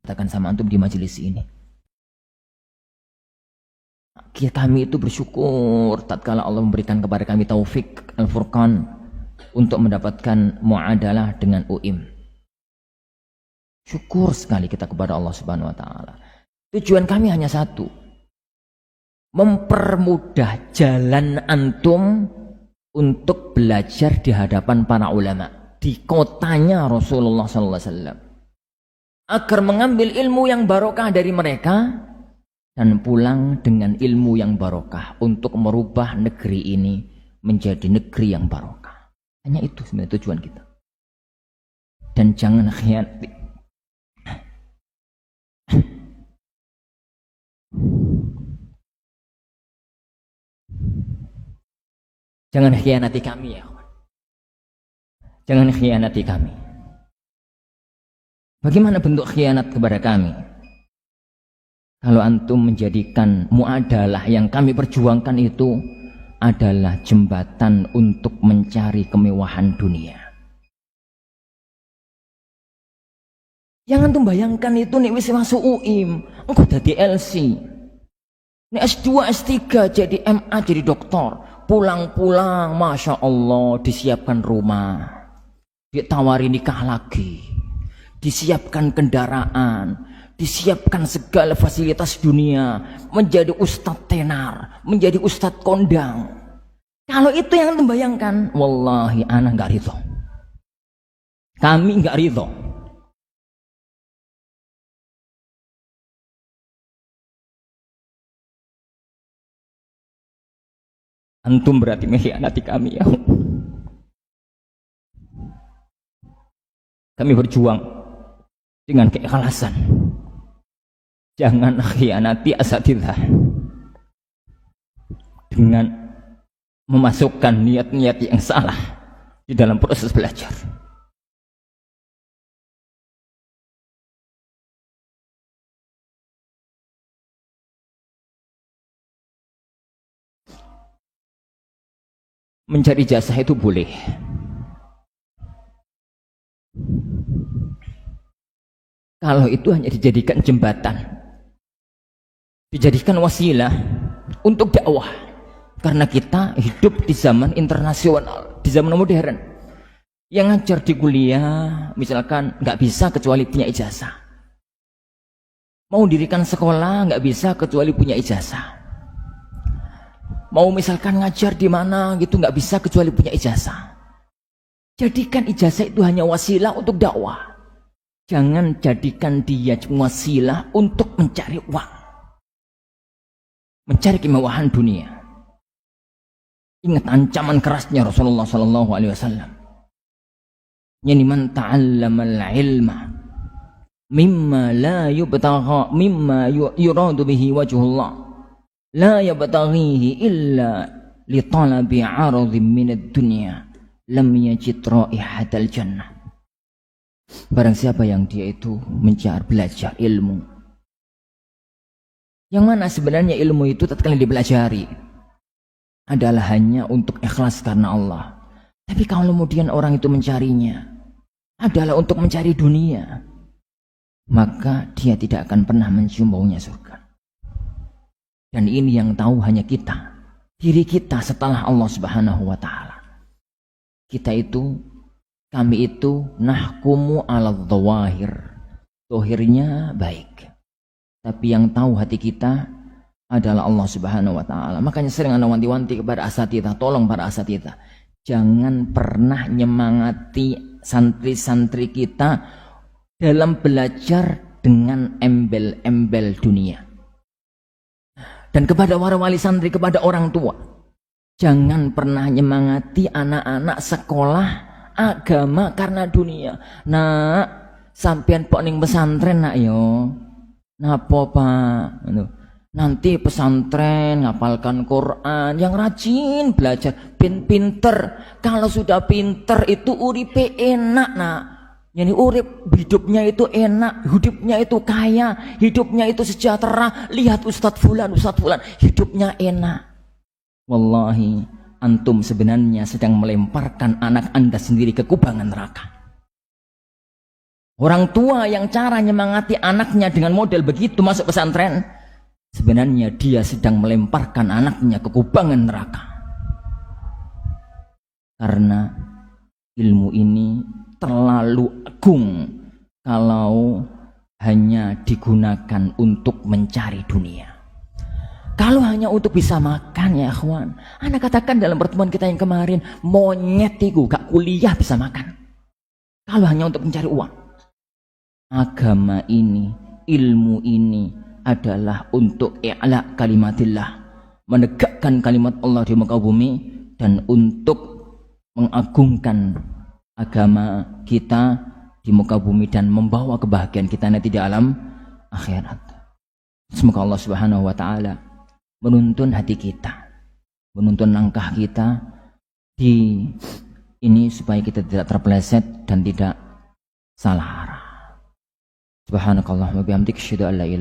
katakan sama antum di majelis ini. Kami itu bersyukur tatkala Allah memberikan kepada kami taufik Al-Furqan untuk mendapatkan muadalah dengan UIM. Syukur sekali kita kepada Allah Subhanahu wa taala. Tujuan kami hanya satu. Mempermudah jalan antum untuk belajar di hadapan para ulama di kotanya Rasulullah sallallahu alaihi wasallam. Agar mengambil ilmu yang barokah dari mereka dan pulang dengan ilmu yang barokah untuk merubah negeri ini menjadi negeri yang barokah. Hanya itu sebenarnya tujuan kita. Dan jangan khianati. Jangan khianati kami ya. Jangan khianati kami. Bagaimana bentuk khianat kepada kami? Kalau antum menjadikan muadalah yang kami perjuangkan itu adalah jembatan untuk mencari kemewahan dunia. Yang antum bayangkan itu nih wis masuk UIM, engkau jadi LC. Nih S2, S3 jadi MA, jadi doktor. Pulang-pulang, Masya Allah, disiapkan rumah. Ditawari nikah lagi. Disiapkan kendaraan. Disiapkan segala fasilitas dunia, menjadi ustadz tenar, menjadi ustadz kondang. Kalau itu yang antum bayangkan, wallahi ana nggak ridho. Kami nggak ridho. Antum berarti mengkhianati kami ya. Kami berjuang dengan keikhlasan. Jangan khianati asatidzah dengan memasukkan niat-niat yang salah di dalam proses belajar. Mencari jasa itu boleh. Kalau itu hanya dijadikan jembatan, dijadikan wasilah untuk dakwah, karena kita hidup di zaman internasional, di zaman modern. Yang ngajar di kuliah misalkan nggak bisa kecuali punya ijazah, mau dirikan sekolah nggak bisa kecuali punya ijazah, mau misalkan ngajar di mana gitu nggak bisa kecuali punya ijazah. Jadikan ijazah itu hanya wasilah untuk dakwah, jangan jadikan dia wasilah untuk mencari uang, mencari kemewahan dunia. Ingat ancaman kerasnya Rasulullah sallallahu alaihi wasallam. Yani man ta'allama al-ilma mimma la yubtagha mimma yuradu bihi wajhullah la yabtaghihi illa li talabi 'aradhin min ad-dunya lam yajid raihatal jannah. Barang siapa yang dia itu mencari belajar ilmu, yang mana sebenarnya ilmu itu tatkala dipelajari adalah hanya untuk ikhlas karena Allah. Tapi kalau kemudian orang itu mencarinya adalah untuk mencari dunia, maka dia tidak akan pernah mencium baunya surga. Dan ini yang tahu hanya kita, diri kita setelah Allah Subhanahu wa taala. Kami itu nahkumu ala dhawahir, zahirnya baik. Tapi yang tahu hati kita adalah Allah Subhanahu wa taala. Makanya sering ana wanti-wanti kepada asatidzah, tolong para asatidzah, jangan pernah nyemangati santri-santri kita dalam belajar dengan embel-embel dunia. Dan kepada para wali santri, kepada orang tua, jangan pernah nyemangati anak-anak sekolah agama karena dunia. Nak, sampean pok ning pesantren nak yo. Napa Pak? Nanti pesantren ngapalkan Quran, yang rajin belajar, pinter. Kalau sudah pinter itu uripe enak nak. Yani urip hidupnya itu enak, hidupnya itu kaya, hidupnya itu sejahtera. Lihat Ustadz Fulan, hidupnya enak. Wallahi, antum sebenarnya sedang melemparkan anak anda sendiri ke kubangan neraka. Orang tua yang cara nyemangati anaknya dengan model begitu masuk pesantren, sebenarnya dia sedang melemparkan anaknya ke kubangan neraka. Karena ilmu ini terlalu agung kalau hanya digunakan untuk mencari dunia. Kalau hanya untuk bisa makan ya akhwan, Anda katakan dalam pertemuan kita yang kemarin, monyet itu gak kuliah bisa makan. Kalau hanya untuk mencari uang. Agama ini, ilmu ini adalah untuk i'la kalimatillah, menegakkan kalimat Allah di muka bumi dan untuk mengagungkan agama kita di muka bumi dan membawa kebahagiaan kita nanti di alam akhirat. Semoga Allah Subhanahu wa taala menuntun hati kita, menuntun langkah kita di ini supaya kita tidak terpeleset dan tidak salah arah. Subhanakallahumma bihamdika asyhadu an la ilaha